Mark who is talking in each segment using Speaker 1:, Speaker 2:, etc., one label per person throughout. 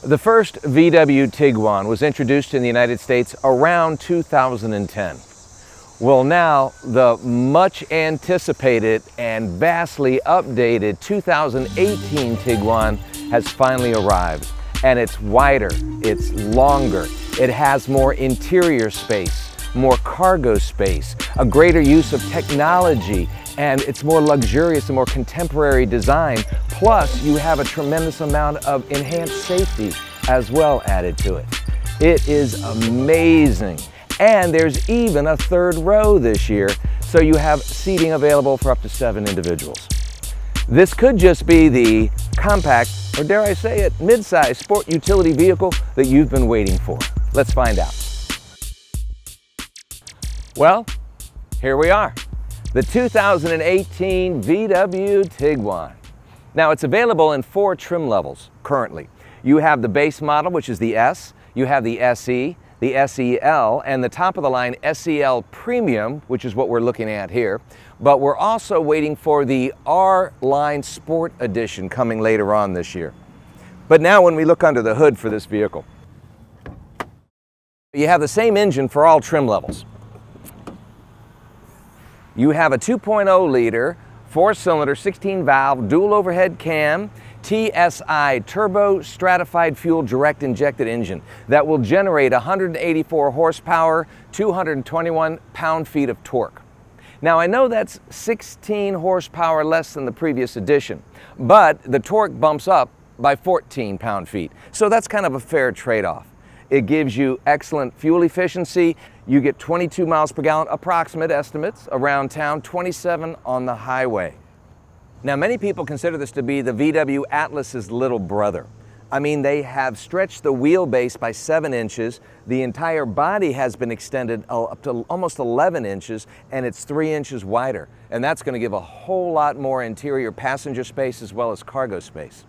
Speaker 1: The first VW Tiguan was introduced in the United States around 2010. Well, now the much anticipated and vastly updated 2018 Tiguan has finally arrived. And it's wider, it's longer, it has more interior space, more cargo space, a greater use of technology, and it's more luxurious and more contemporary design. Plus, you have a tremendous amount of enhanced safety as well added to it. It is amazing. And there's even a third row this year, so you have seating available for up to 7 individuals. This could just be the compact, or dare I say it, mid-size sport utility vehicle that you've been waiting for. Let's find out. Well, here we are, the 2018 VW Tiguan. Now, it's available in 4 trim levels currently. You have the base model, which is the S, you have the SE, the SEL, and the top of the line SEL Premium, which is what we're looking at here. But we're also waiting for the R-Line Sport Edition coming later on this year. But now when we look under the hood for this vehicle, you have the same engine for all trim levels. You have a 2.0 liter, 4-cylinder, 16-valve, dual overhead cam, TSI turbo stratified fuel direct injected engine that will generate 184 horsepower, 221 pound-feet of torque. Now, I know that's 16 horsepower less than the previous edition, but the torque bumps up by 14 pound-feet, so that's kind of a fair trade-off. It gives you excellent fuel efficiency. You get 22 miles per gallon, approximate estimates, around town, 27 on the highway. Now, many people consider this to be the VW Atlas's little brother. I mean, they have stretched the wheelbase by 7 inches. The entire body has been extended up to almost 11 inches, and it's 3 inches wider. And that's going to give a whole lot more interior passenger space as well as cargo space.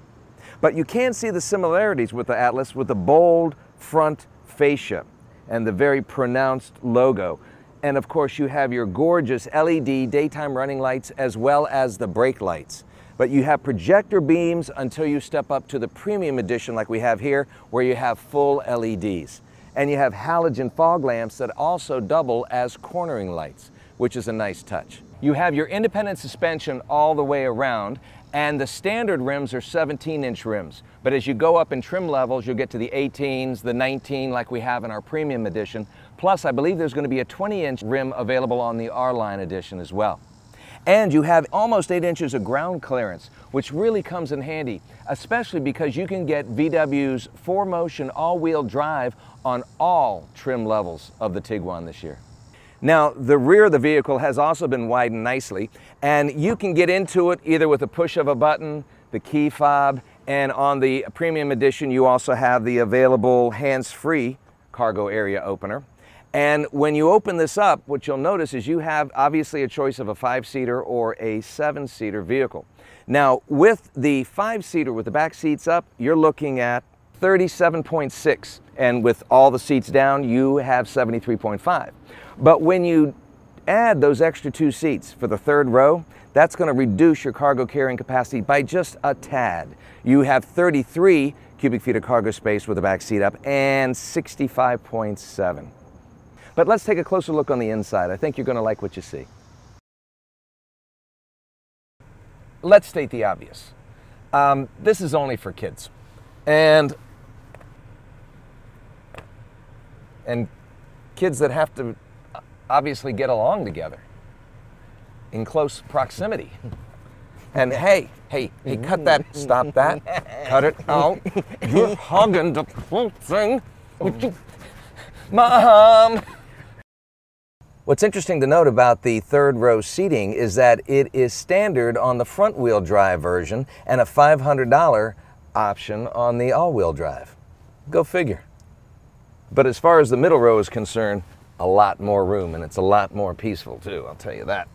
Speaker 1: But you can see the similarities with the Atlas with the bold front fascia and the very pronounced logo. And of course, you have your gorgeous LED daytime running lights as well as the brake lights. But you have projector beams until you step up to the Premium Edition like we have here, where you have full LEDs. And you have halogen fog lamps that also double as cornering lights, which is a nice touch. You have your independent suspension all the way around, and the standard rims are 17-inch rims. But as you go up in trim levels, you'll get to the 18s, the 19 like we have in our Premium Edition. Plus, I believe there's going to be a 20-inch rim available on the R-Line Edition as well. And you have almost 8 inches of ground clearance, which really comes in handy, especially because you can get VW's 4Motion all-wheel drive on all trim levels of the Tiguan this year. Now, the rear of the vehicle has also been widened nicely, and you can get into it either with a push of a button, the key fob, and on the Premium Edition you also have the available hands-free cargo area opener. And when you open this up, what you'll notice is you have obviously a choice of a 5-seater or a 7-seater vehicle. Now, with the 5-seater with the back seats up, you're looking at 37.6, and with all the seats down, you have 73.5. But when you add those extra 2 seats for the 3rd row, that's going to reduce your cargo carrying capacity by just a tad. You have 33 cubic feet of cargo space with the back seat up and 65.7. But let's take a closer look on the inside. I think you're going to like what you see. Let's state the obvious. This is only for kids. And kids that have to obviously get along together in close proximity. And hey, cut that, stop that, cut it out. You're hugging the whole thing. Mom! What's interesting to note about the 3rd row seating is that it is standard on the front wheel drive version and a $500 option on the all-wheel drive. Go figure. But as far as the middle row is concerned, a lot more room, and it's a lot more peaceful too, I'll tell you that.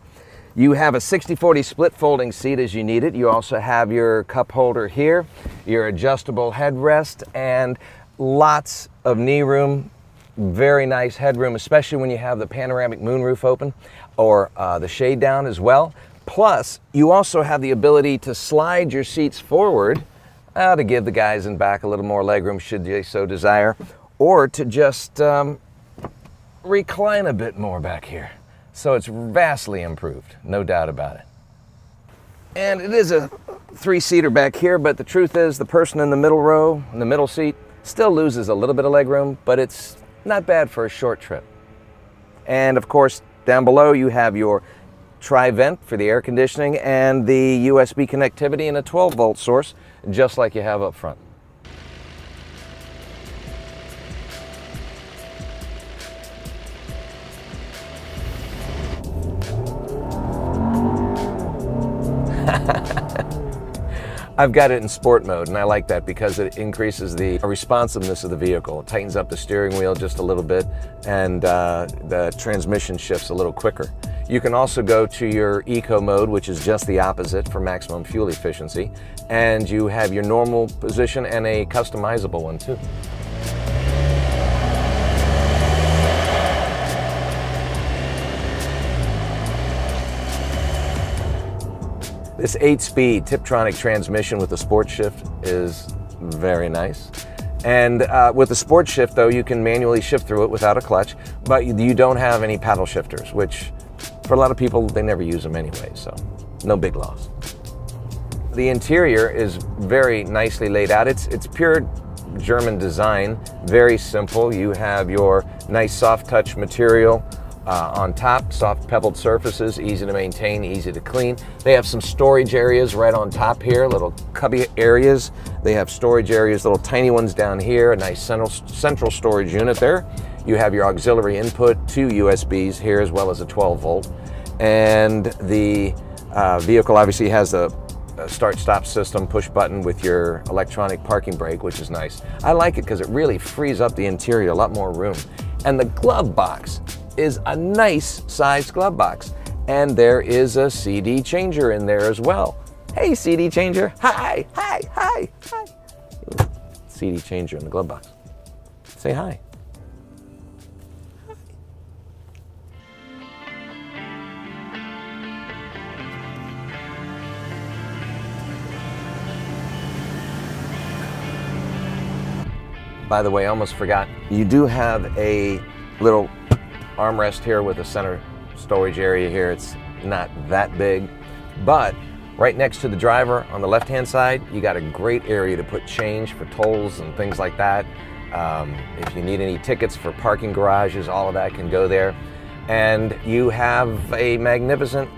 Speaker 1: You have a 60-40 split folding seat as you need it. You also have your cup holder here, your adjustable headrest, and lots of knee room. Very nice headroom, especially when you have the panoramic moonroof open or the shade down as well. Plus, you also have the ability to slide your seats forward to give the guys in back a little more legroom should they so desire, or to just recline a bit more back here. So it's vastly improved, no doubt about it. And it is a 3-seater back here, but the truth is the person in the middle row, in the middle seat, still loses a little bit of legroom, but it's not bad for a short trip. And of course, down below you have your tri-vent for the air conditioning and the USB connectivity and a 12-volt source, just like you have up front. I've got it in sport mode, and I like that because it increases the responsiveness of the vehicle. It tightens up the steering wheel just a little bit, and the transmission shifts a little quicker. You can also go to your eco mode, which is just the opposite for maximum fuel efficiency, and you have your normal position and a customizable one too. This 8-speed Tiptronic transmission with the sport shift is very nice. And with the sport shift though, you can manually shift through it without a clutch, but you don't have any paddle shifters, which for a lot of people, they never use them anyway, so no big loss. The interior is very nicely laid out. It's pure German design, very simple. You have your nice soft touch material on top, soft pebbled surfaces, easy to maintain, easy to clean. They have some storage areas right on top here, little cubby areas. They have storage areas, little tiny ones down here, a nice central storage unit there. You have your auxiliary input, 2 USBs here, as well as a 12-volt. And the vehicle obviously has a start-stop system, push button with your electronic parking brake, which is nice. I like it because it really frees up the interior, a lot more room. And the glove box is a nice sized glove box. And there is a CD changer in there as well. Hey, CD changer, hi, hi, hi, hi. CD changer in the glove box. Say hi. By the way, I almost forgot, you do have a little armrest here with a center storage area here. It's not that big, but right next to the driver on the left-hand side, you got a great area to put change for tolls and things like that. If you need any tickets for parking garages, all of that can go there. And you have a magnificent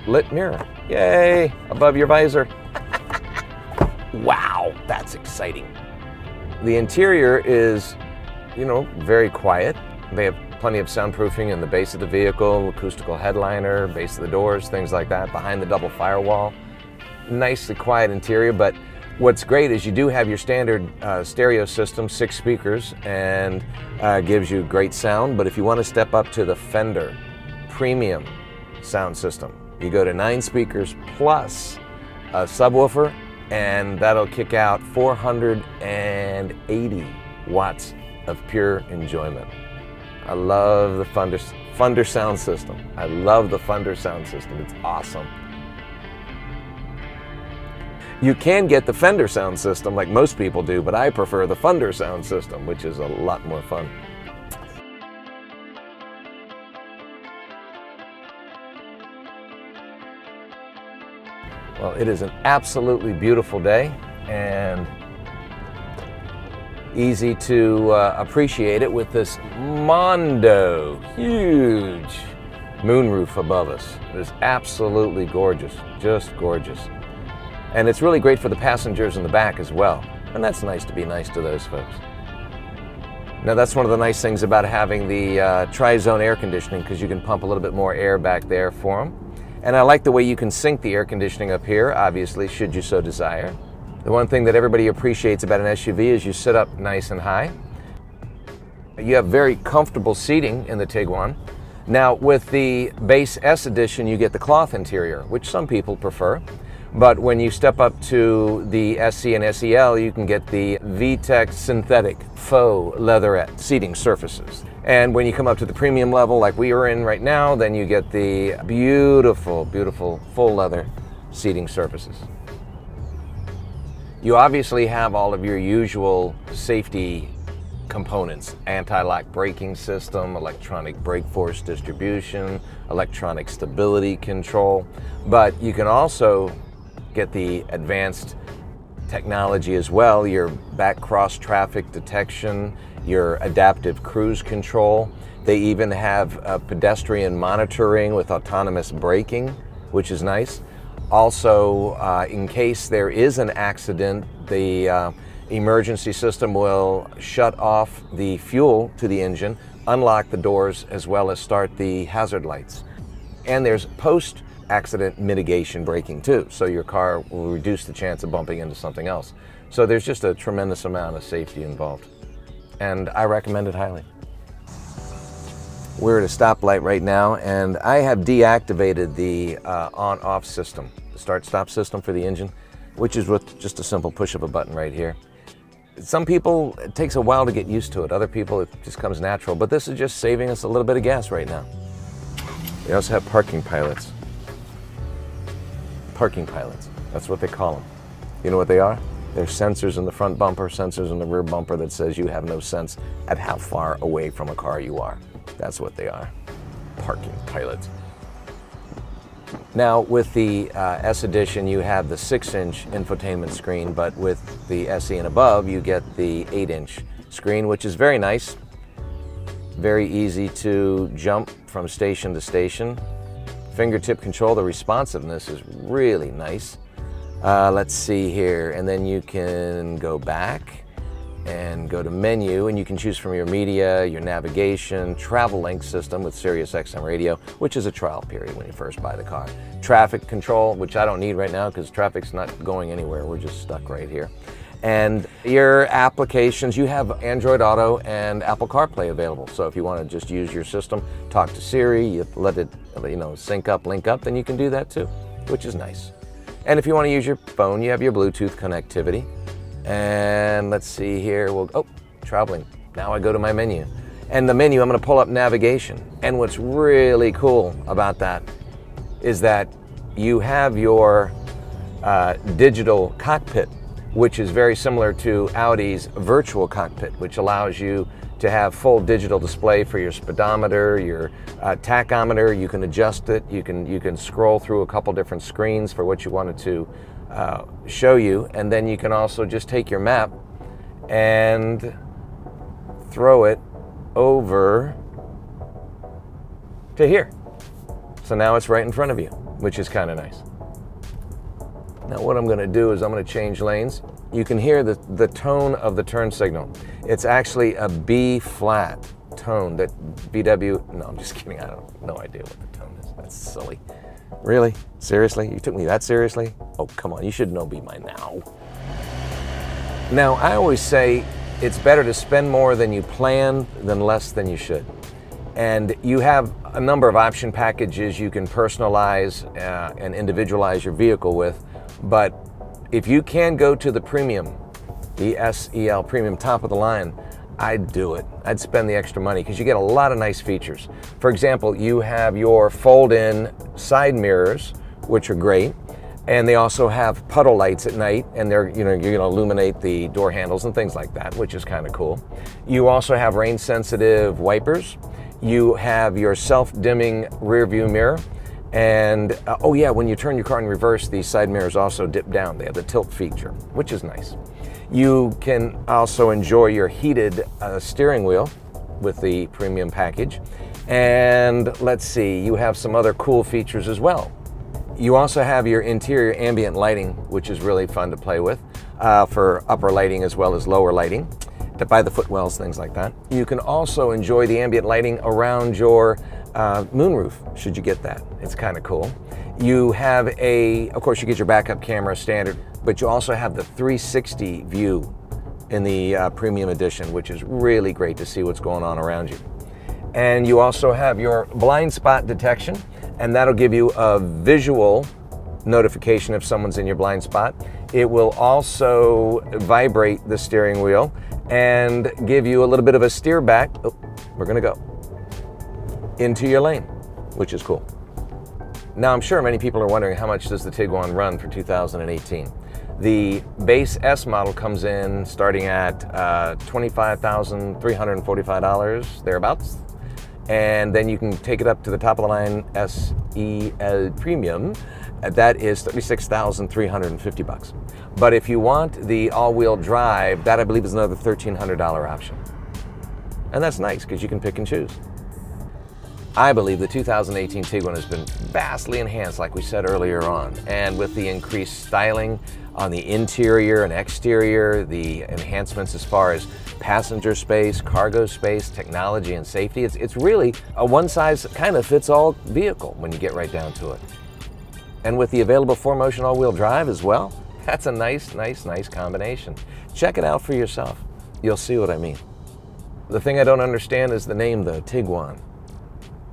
Speaker 1: lit mirror. Yay, above your visor. Wow, that's exciting. The interior is, you know, very quiet. They have plenty of soundproofing in the base of the vehicle, acoustical headliner, base of the doors, things like that, behind the double firewall. Nicely quiet interior, but what's great is you do have your standard stereo system, 6 speakers, and gives you great sound. But if you want to step up to the Fender Premium sound system, you go to 9 speakers plus a subwoofer, and that'll kick out 480 watts of pure enjoyment. I love the Fender sound system. I love the Fender sound system. It's awesome. You can get the Fender sound system like most people do, but I prefer the Fender sound system, which is a lot more fun. Well, it is an absolutely beautiful day and easy to appreciate it with this Mondo huge moonroof above us. It is absolutely gorgeous, just gorgeous. And it's really great for the passengers in the back as well. And that's nice to be nice to those folks. Now that's one of the nice things about having the tri-zone air conditioning, because you can pump a little bit more air back there for them. And I like the way you can sync the air conditioning up here, obviously, should you so desire. The one thing that everybody appreciates about an SUV is you sit up nice and high. You have very comfortable seating in the Tiguan. Now with the base S edition, you get the cloth interior, which some people prefer. But when you step up to the SC and SEL, you can get the VTEC synthetic faux leatherette seating surfaces. And when you come up to the premium level like we are in right now, then you get the beautiful, beautiful full leather seating surfaces. You obviously have all of your usual safety components: anti-lock braking system, electronic brake force distribution, electronic stability control, but you can also get the advanced technology as well, your back cross traffic detection, your adaptive cruise control. They even have pedestrian monitoring with autonomous braking, which is nice. Also, in case there is an accident, the emergency system will shut off the fuel to the engine, unlock the doors, as well as start the hazard lights. And there's post-accident mitigation braking too, so your car will reduce the chance of bumping into something else. So there's just a tremendous amount of safety involved, and I recommend it highly. We're at a stoplight right now, and I have deactivated the on-off system, the start-stop system for the engine, which is with just a simple push of a button right here. Some people, it takes a while to get used to it. Other people, it just comes natural, but this is just saving us a little bit of gas right now. They also have parking pilots. Parking pilots, that's what they call them. You know what they are? They're sensors in the front bumper, sensors in the rear bumper that says you have no sense at how far away from a car you are. That's what they are, parking pilots. Now with the S Edition, you have the 6-inch infotainment screen, but with the SE and above, you get the 8-inch screen, which is very nice. Very easy to jump from station to station. Fingertip control, the responsiveness is really nice. Let's see here, and then you can go back and go to menu, and you can choose from your media, your navigation, travel link system with Sirius XM radio, which is a trial period when you first buy the car. Traffic control, which I don't need right now because traffic's not going anywhere. We're just stuck right here. And your applications, you have Android Auto and Apple CarPlay available. So if you want to just use your system, talk to Siri, you let it, sync up, link up, then you can do that too, which is nice. And if you want to use your phone, you have your Bluetooth connectivity. And let's see here, traveling. Now I go to my menu. And the menu, I'm going to pull up navigation. And what's really cool about that is that you have your digital cockpit, which is very similar to Audi's virtual cockpit, which allows you to have full digital display for your speedometer, your tachometer. You can adjust it. You can scroll through a couple different screens for what you wanted to show you, and then you can also just take your map and throw it over to here. So now it's right in front of you, which is kind of nice. Now what I'm going to do is I'm going to change lanes. You can hear the tone of the turn signal. It's actually a B flat tone that BW, no, I'm just kidding. I have no idea what the tone is. That's silly. Really? Seriously? You took me that seriously? Oh, come on, you should know me by now. Now, I always say it's better to spend more than you planned than less than you should. And you have a number of option packages you can personalize and individualize your vehicle with. But if you can go to the premium, the SEL Premium, top of the line, I'd do it. I'd spend the extra money because you get a lot of nice features. For example, you have your fold-in side mirrors, which are great, and they also have puddle lights at night, and they're you're going to illuminate the door handles and things like that, which is kind of cool. You also have rain-sensitive wipers. You have your self-dimming rear view mirror, and oh yeah, when you turn your car in reverse, these side mirrors also dip down. They have the tilt feature, which is nice. You can also enjoy your heated steering wheel with the premium package. And let's see, you have some other cool features as well. You also have your interior ambient lighting, which is really fun to play with for upper lighting as well as lower lighting, by the footwells, things like that. You can also enjoy the ambient lighting around your moonroof, should you get that. It's kind of cool. You have of course you get your backup camera standard, but you also have the 360 view in the Premium Edition, which is really great to see what's going on around you. And you also have your blind spot detection, and that'll give you a visual notification if someone's in your blind spot. It will also vibrate the steering wheel and give you a little bit of a steer back. Oh, we're gonna go into your lane, which is cool. Now, I'm sure many people are wondering how much does the Tiguan run for 2018. The base S model comes in starting at $25,345, thereabouts. And then you can take it up to the top of the line SEL Premium. That is $36,350. But if you want the all-wheel drive, that I believe is another $1,300 option. And that's nice because you can pick and choose. I believe the 2018 Tiguan has been vastly enhanced, like we said earlier on, and with the increased styling on the interior and exterior, the enhancements as far as passenger space, cargo space, technology, and safety, it's really a one-size-kind-of-fits-all vehicle when you get right down to it. And with the available 4Motion all-wheel drive as well, that's a nice combination. Check it out for yourself. You'll see what I mean. The thing I don't understand is the name, though, Tiguan.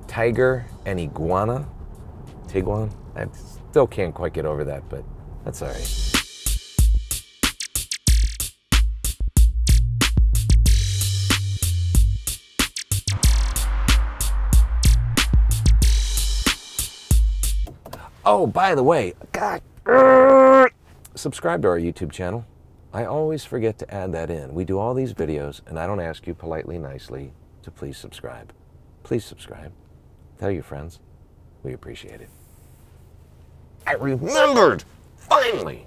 Speaker 1: Tiger and iguana? Tiguan? I still can't quite get over that, but that's all right. Oh, by the way, subscribe to our YouTube channel. I always forget to add that in. We do all these videos, and I don't ask you politely, nicely to please subscribe. Please subscribe. Tell your friends. We appreciate it. I remembered! Finally!